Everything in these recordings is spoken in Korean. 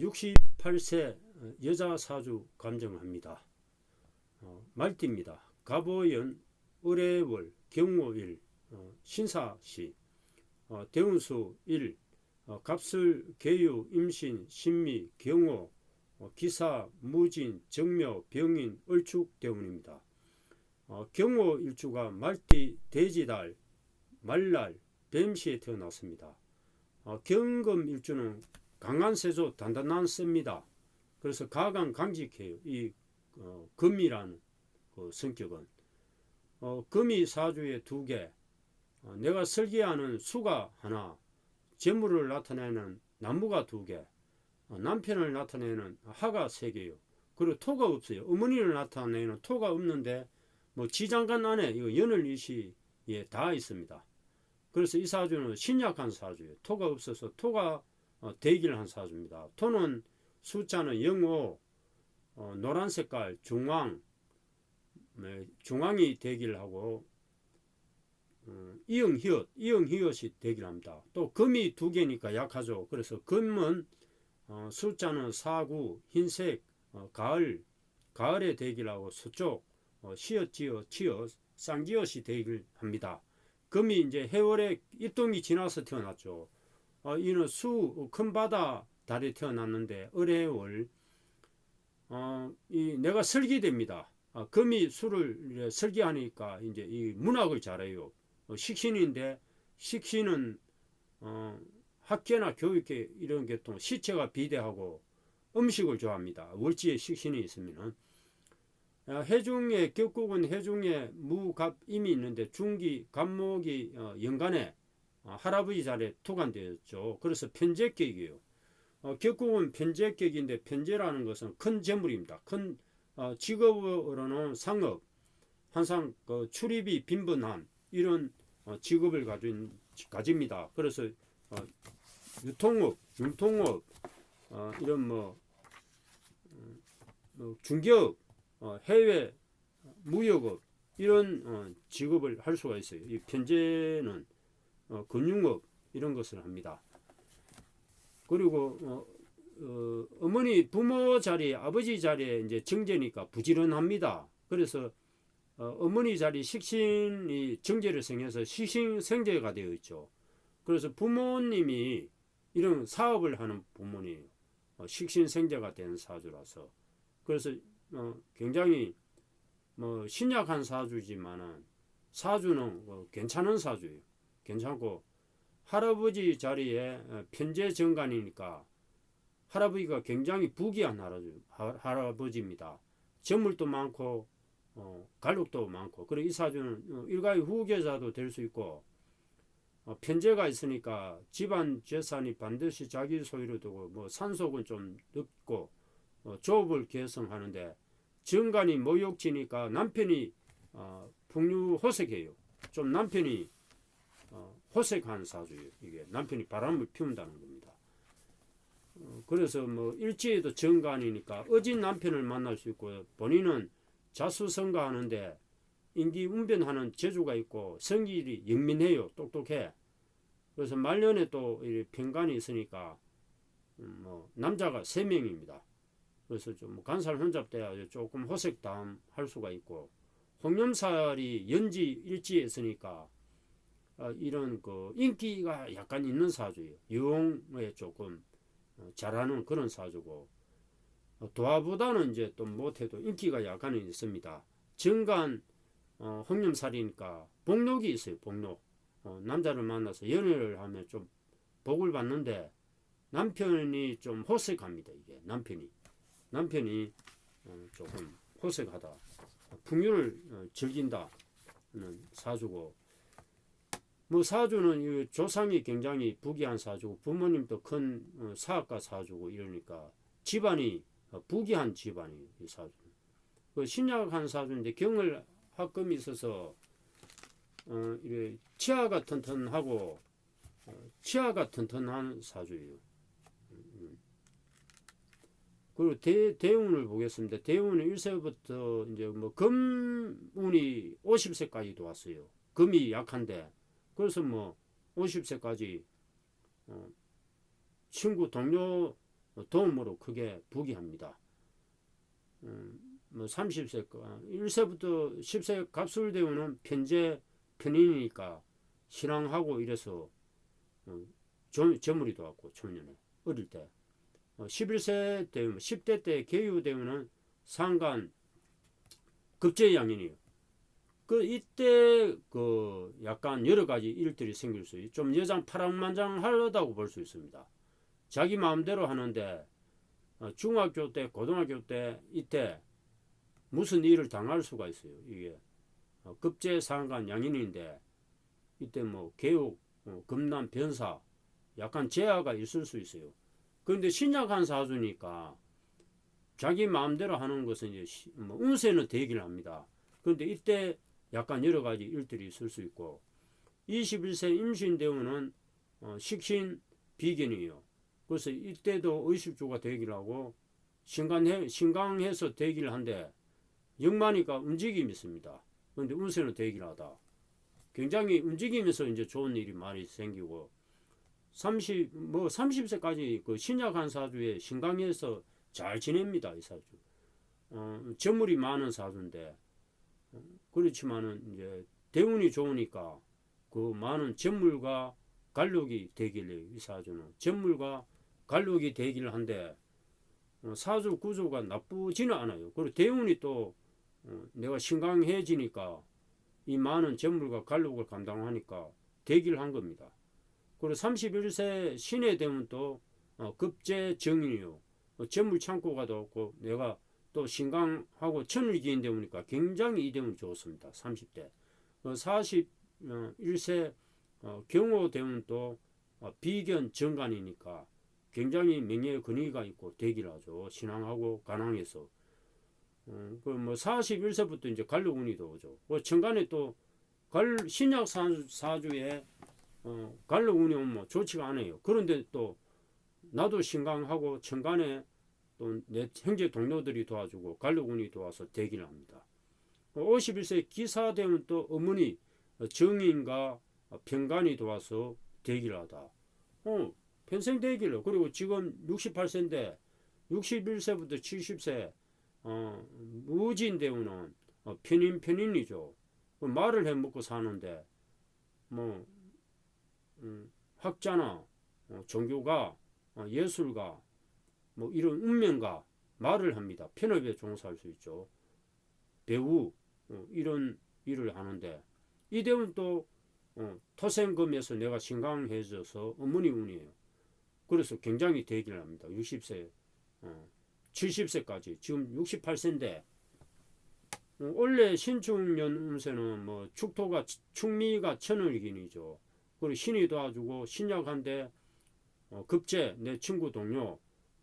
68세 여자 사주 감정합니다. 말띠입니다. 갑오연, 을해월, 경오일, 신사시, 대운수 1, 갑술, 계유, 임신, 신미, 경오, 기사, 무진, 정묘, 병인, 을축, 대운입니다. 경오 일주가 말띠, 돼지달, 말날, 뱀시에 태어났습니다. 경금 일주는 강한 세조, 단단한 셉니다. 그래서 가강 강직해요. 이 금이라는 그 성격은 금이 사주에 2개, 내가 설계하는 수가 하나, 재물을 나타내는 나무가 2개, 남편을 나타내는 하가 3개요. 그리고 토가 없어요. 어머니를 나타내는 토가 없는데 뭐 지장간 안에 이거 연을일시에 다 있습니다. 그래서 이 사주는 신약한 사주예요. 토가 없어서 토가 대기를 한 사주입니다. 토는 숫자는 05, 노란 색깔 중앙, 중앙이 대기를 하고 이응희엇이 대기를 합니다. 또 금이 2개니까 약하죠. 그래서 금은 숫자는 49, 흰색, 가을에 대기를 하고 서쪽, 시엇지어, 치엇, 쌍기엇이 대기를 합니다. 금이 이제 해월에 입동이 지나서 태어났죠. 이는 큰 바다 달에 태어났는데 을해월, 내가 설계됩니다. 금이 수를 설계하니까 이제 이 문학을 잘해요. 식신인데 식신은 학계나 교육계 이런 계통 시체가 비대하고 음식을 좋아합니다. 월지에 식신이 있으면은 해중에 격국은 해중에 무갑임이 있는데 중기 갑목이 연간에 할아버지 자리에 투관되었죠. 그래서 편재격이에요. 격국은 편재격인데 편재라는 것은 큰 재물입니다. 큰 직업으로는 상업, 항상 출입이 빈번함 이런 직업을 가집니다. 그래서 유통업, 융통업, 이런 중개업, 해외 무역업 이런 직업을 할 수가 있어요. 이 편재는 금융업 이런 것을 합니다. 그리고 어머니 부모 자리, 아버지 자리에 이제 정제니까 부지런합니다. 그래서 어머니 자리 식신이 정제를 생겨서 식신생제가 되어 있죠. 그래서 부모님이 이런 사업을 하는 부모님, 식신생제가 된 사주라서 그래서 굉장히 신약한 사주지만은 사주는 괜찮은 사주예요. 괜찮고 할아버지 자리에 편재 정관이니까 할아버지가 굉장히 부귀한 할아버지입니다. 재물도 많고 갈록도 많고 그리고 이 사주는 일가의 후계자도 될 수 있고 편재가 있으니까 집안 재산이 반드시 자기 소유로 두고 산속은 좀 넓고 조업을 개성하는데 정관이 모욕지니까 남편이 풍류호색해요. 좀 남편이 호색한 사주예요. 이게 남편이 바람을 피운다는 겁니다. 그래서 일지에도 정관이니까 어진 남편을 만날 수 있고 본인은 자수성가하는데 인기운변하는 재주가 있고 성질이 영민해요. 똑똑해. 그래서 말년에 또 편관이 있으니까 남자가 3명입니다. 그래서 좀 간살 혼잡돼야 조금 호색담 할 수가 있고 홍염살이 연지 일지에 있으니까 이런 인기가 약간 있는 사주예요. 유흥에 조금 잘하는 그런 사주고 도화보다는 이제 또 못해도 인기가 약간 있습니다. 정관 홍염살이니까 복록이 있어요. 복록. 남자를 만나서 연애를 하면 좀 복을 받는데 남편이 좀 호색합니다. 이게 남편이 조금 호색하다. 풍류를 즐긴다는 사주고 사주는 조상이 굉장히 부귀한 사주고 부모님도 큰 사학가 사주고 이러니까 집안이 부귀한 집안이 이 사주. 신약한 사주인데 경을 합금이 있어서 치아가 튼튼하고 치아가 튼튼한 사주예요. 그리고 대운을 보겠습니다. 대운은 1세부터 이제 금운이 50세까지도 왔어요. 금이 약한데 그래서 50세까지 친구 동료 도움으로 크게 부기합니다. 뭐 30세 1세부터 10세 갑술대운은 편재 편인이니까 신앙하고 이래서 저물이 도왔고 초년에 어릴 때 11세 대운 10대 때 계유대운은 상간 급제양인이에요. 그 이때 그 약간 여러 가지 일들이 생길 수 있고 좀 여장 파랑만장하다고 볼 수 있습니다. 자기 마음대로 하는데 중학교 때 고등학교 때 이때 무슨 일을 당할 수가 있어요. 이게 급제 상간 양인인데 이때 뭐 개옥 금난 변사 약간 재화가 있을 수 있어요. 그런데 신약한 사주니까 자기 마음대로 하는 것은 이제 뭐 운세는 되기를 합니다. 그런데 이때 약간 여러 가지 일들이 있을 수 있고 21세 임신대운은 식신 비견이에요. 그래서 이때도 의식주가 되기를 하고 신강해서 되기를 한데 역마니까 움직임이 있습니다. 그런데 운세는 되기를 하다. 굉장히 움직이면서 이제 좋은 일이 많이 생기고 30세까지 그 신약한 사주에 신강해서 잘 지냅니다. 이 사주. 재물이 많은 사주인데 그렇지만은 이제 대운이 좋으니까 그 많은 재물과 관록이 되길래 이 사주는 재물과 관록이 되기를 한데 사주 구조가 나쁘지는 않아요. 그리고 대운이 또 내가 신강해지니까 이 많은 재물과 관록을 감당하니까 되기를 한 겁니다. 그리고 31세 신의 대운 또 급제 정인이요. 재물 창고가 더 없고 내가 또 신강하고 천을 기인 대운이니까 굉장히 이 대운이 좋습니다. 30대 41세 경호 대운 또 비견 정간이니까 굉장히 명예의 근위가 있고 되기를 하죠. 신앙하고 간항해서 그 뭐 41세부터 이제 관록운이 들어오죠. 천간에 또 신약 사주에 관록운이 오면 좋지가 않아요. 그런데 또 나도 신강하고 천간에 또 내 형제 동료들이 도와주고 관록운이 도와서 되기를 합니다. 51세 기사 되면 또 어머니 정인과 편관이 도와서 되기를 하다. 평생 되기를. 그리고 지금 68세인데 61세부터 70세 무진대우는 편인이죠. 말을 해먹고 사는데 뭐 학자나 종교가 예술가 뭐 이런 운명가 말을 합니다. 편업에 종사할 수 있죠. 배우 이런 일을 하는데 이 대운 또 토생금에서 내가 신강해져서 어머니 운이에요. 그래서 굉장히 되기를 합니다. 60세 70세까지 지금 68세인데 원래 신축년 운세는 뭐 축토가 축미가 천을긴이죠. 그리고 신이 도와주고 신약한데 급제 내 친구 동료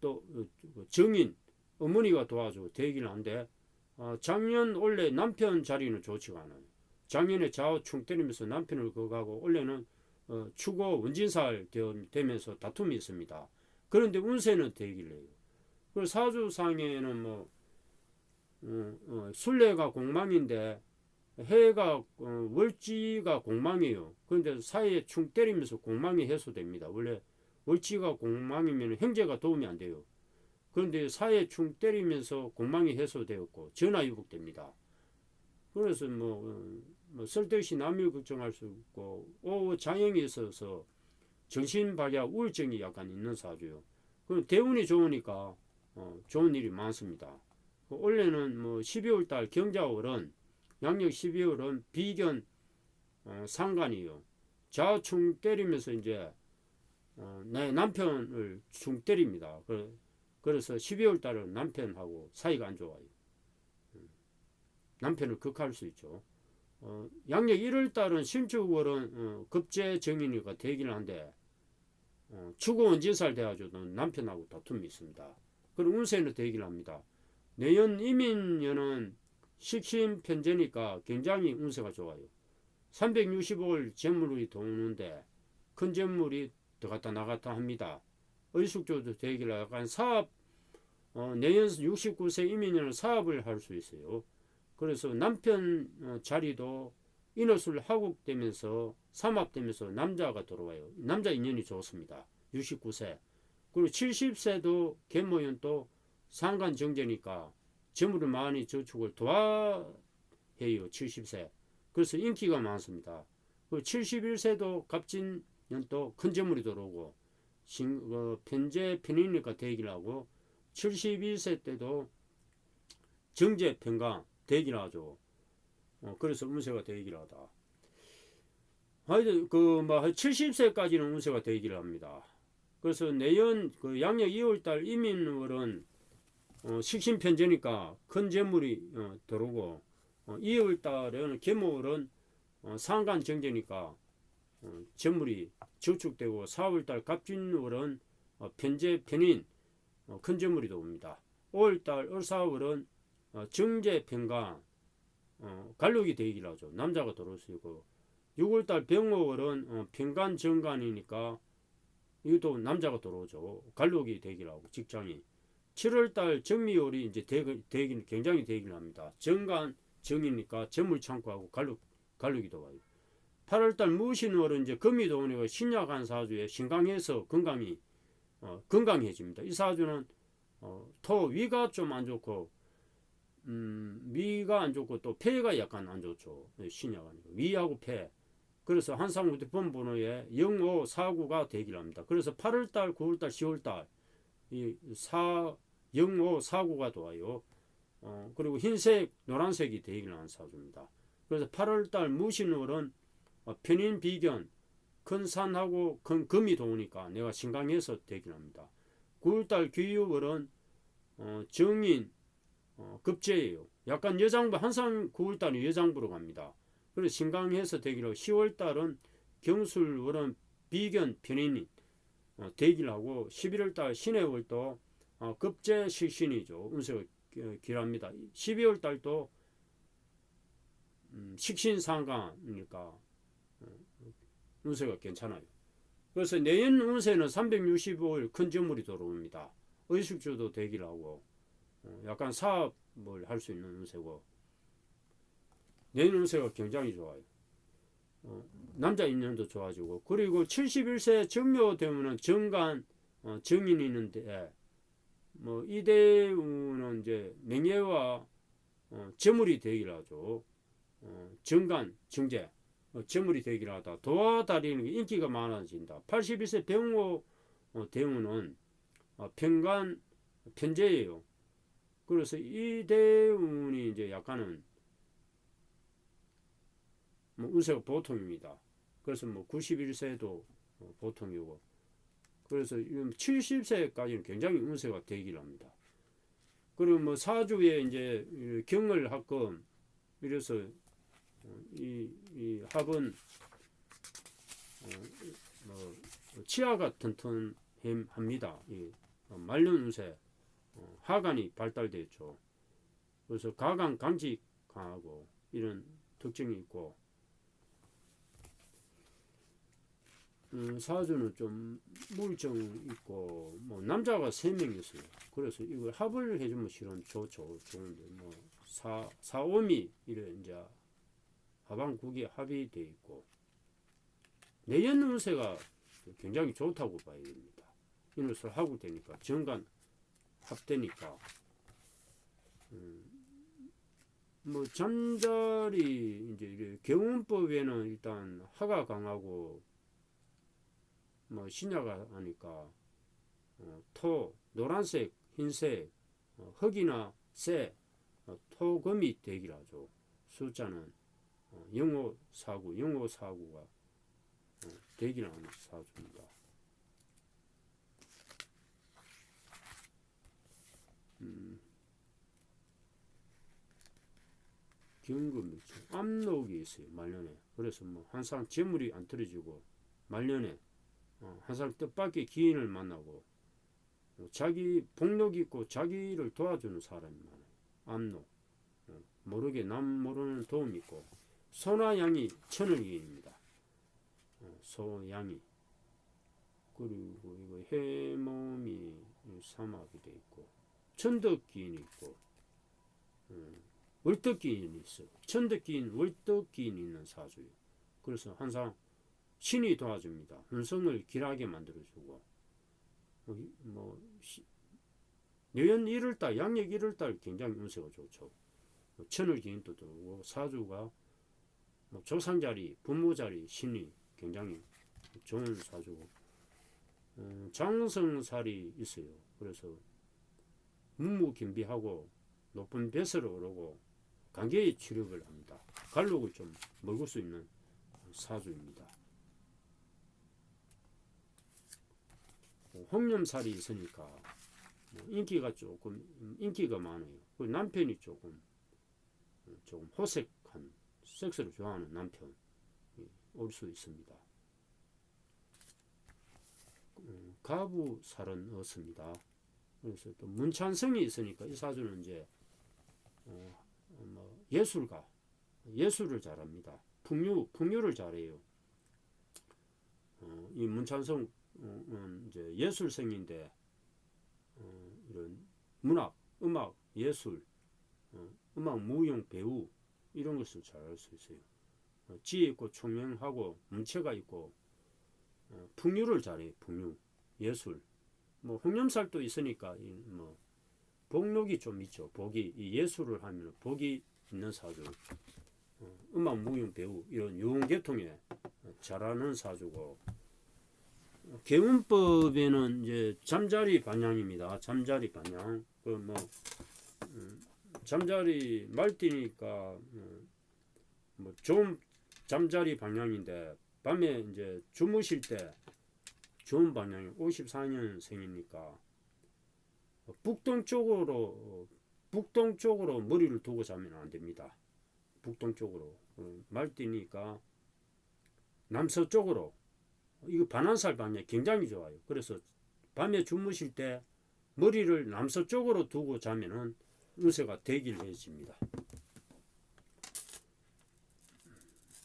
또 정인 어머니가 도와주고 되기는 한데 작년 원래 남편 자리는 좋지가 않아요. 작년에 좌우 충 때리면서 남편을 거가고 원래는 추고 원진살 되면서 다툼이 있습니다. 그런데 운세는 되길래요. 그리고 사주상에는 뭐 순례가 공망인데 해가 월지가 공망이에요. 그런데 사이에 충 때리면서 공망이 해소됩니다. 원래 월지가 공망이면 형제가 도움이 안 돼요. 그런데 사이에 충 때리면서 공망이 해소되었고 전화위복됩니다. 그래서 뭐 쓸데없이 남을 걱정할 수 있고 장애이 있어서 정신박약 우울증이 약간 있는 사주요. 그 대운이 좋으니까 좋은 일이 많습니다. 원래는 뭐 12월달 경자월은 양력 12월은 비견 상간이요. 좌충 때리면서 이제 내 남편을 충 때립니다. 그래서 12월달은 남편하고 사이가 안 좋아요. 남편을 극할 수 있죠. 양력 1월달은 신축월은 급제 정인이가 되기는 한데 추고 원진살 돼가지고 남편하고 다툼이 있습니다. 그럼 운세는 되기를 합니다. 내년 이민년은 식신 편제니까 굉장히 운세가 좋아요. 365일 재물이 도는데 큰 재물이 들어갔다 나갔다 합니다. 의숙조도 되기를 약간 사업 내년 69세 이민년은 사업을 할 수 있어요. 그래서 남편 자리도 인허술 하국되면서 삼합되면서 남자가 들어와요. 남자 인연이 좋습니다. 69세 그리고 70세도 계모연 또 상간 정제니까 재물을 많이 저축을 도와해요. 70세. 그래서 인기가 많습니다. 그리고 71세도 갑진년 또 큰 재물이 들어오고 편재 편이니까 대기를 하고 71세 때도 정제 편가 대기를 하죠. 그래서 운세가 대기를 하다. 하여튼 뭐 70세까지는 운세가 대기를 합니다. 그래서 내년 그 양력 2월달 이민월은 식신편제니까 큰 재물이 들어오고 2월달에는 계모월은 상간정제니까 재물이 저축되고 4월달 갑진월은 편제 편인 큰 재물이 들어옵니다. 5월달 을사월은 정제 편가 갈록이 되기를 하죠. 남자가 들어올 수 있고 6월달 병호월은 편간 정간이니까 이것도 남자가 들어오죠. 갈록이 되기를 하고 직장이 7월달 정미월이 이제 되기는 굉장히 되기를 합니다. 정간 정이니까 재물 창고하고 갈록이 들어와요. 8월달 무신월은 이제 금이 들어오니까 신약한 사주에 신강해서 건강해집니다. 이 사주는 토 위가 좀 안 좋고 위가 안 좋고 또 폐가 약간 안 좋죠. 신약하니까 위하고 폐. 그래서 한상우대 번번호에 0549가 되기를 합니다. 그래서 8월달, 9월달, 10월달 이 0549가 좋아요. 그리고 흰색, 노란색이 되기를 하는 사주입니다. 그래서 8월달 무신월은 편인 비견, 큰 산하고 큰 금이 도우니까 내가 신강해서 되기를 합니다. 9월달 귀유월은 정인, 급제예요. 약간 여장부, 항상 9월달은 여장부로 갑니다. 그래서 신강해서 되기로 10월달은 경술월은 비견 편인이 되기를 하고 11월달 신해월도 급제 식신이죠. 운세가 길합니다. 12월달도 식신상가니까 운세가 괜찮아요. 그래서 내년 운세는 365일 큰 재물이 들어옵니다. 의식주도 되기를 하고 약간 사업을 할 수 있는 운세고 내년 운세가 굉장히 좋아요. 남자 인연도 좋아지고 그리고 71세 정묘되면은 정간 정인이 있는데 뭐 이대우는 이제 명예와 재물이 되기를 하죠. 정간 정제 재물이 되기를 하다 도와다리는 게 인기가 많아진다. 81세 병호 대우는 편간 편제예요. 그래서 이대운이 이제 약간은 뭐 운세가 보통입니다. 그래서 뭐 91세도 보통이고 그래서 70세까지는 굉장히 운세가 되기를 합니다. 그리고 뭐 사주에 이제 경을 합금 이래서 이 합은 뭐 치아가 튼튼합니다. 말년 운세 하간이 발달되었죠. 그래서 가강 강직 강하고 이런 특징이 있고 사주는 좀 물증 있고 뭐 남자가 3명 있어요. 그래서 이걸 합을 해주면 실은 좋은데 뭐 사오미 이래 이제 하방국이 합이 돼 있고 내연 운세가 굉장히 좋다고 봐야 됩니다. 이것을 하고 되니까 정간 합되니까 뭐 잠자리 이제 경운법에는 일단 하가 강하고 뭐 신야가 하니까 토, 노란색, 흰색, 흙이나 새, 토금이 되기를 하죠. 숫자는 0549가 되기를 하는 사주입니다. 경금이 있죠. 압록이 있어요. 말년에. 그래서 뭐 항상 재물이 안 떨어지고 말년에 항상 뜻밖의 기인을 만나고 자기 복력 있고 자기를 도와주는 사람이 많아요. 압록 모르게 남 모르는 도움 있고 소나양이 천을기인입니다. 소양이 그리고 이거 해몸이 사막이 돼 있고 천덕기인이 있고 월덕기인이 있어. 천덕기인 월덕기인이 있는 사주예요. 그래서 항상 신이 도와줍니다. 운성을 길하게 만들어주고 뭐 내년 1월달, 양력 1월달 굉장히 운세가 좋죠. 천을기인도 들어오고 사주가 뭐 조상자리, 부모자리, 신이 굉장히 좋은 사주고 장성살이 있어요. 그래서 문무김비하고 높은 뱃을 오르고 관계의 치력을 합니다. 갈록을 좀 먹을 수 있는 사주입니다. 홍염살이 있으니까 인기가 조금 인기가 많아요. 그 남편이 조금 호색한 섹스를 좋아하는 남편 올 수 있습니다. 가부살은 없습니다. 그래서 또 문찬성이 있으니까 이 사주는 이제 예술가, 예술을 잘합니다. 풍류를 잘해요. 이 문찬성은 이제 예술생인데 이런 문학, 음악, 예술, 음악, 무용, 배우 이런 것을 잘할 수 있어요. 지혜 있고 총명하고 문체가 있고 풍류를 잘해요. 풍류, 예술. 뭐 홍염살도 있으니까 뭐 복록이 좀 있죠. 복이 이 예술을 하면 복이 있는 사주. 음악, 무용, 배우 이런 유흥계통에 잘하는 사주고 개운법에는 이제 잠자리 반향입니다. 잠자리 반향. 그 뭐 잠자리 말띠니까 뭐 좋은 잠자리 방향인데 밤에 이제 주무실 때 좋은 방향이 54년생이니까 북동쪽으로 머리를 두고 자면 안 됩니다. 북동쪽으로 말띠니까 남서쪽으로 이거 반환살 방향 굉장히 좋아요. 그래서 밤에 주무실 때 머리를 남서쪽으로 두고 자면은 운세가 대길해집니다.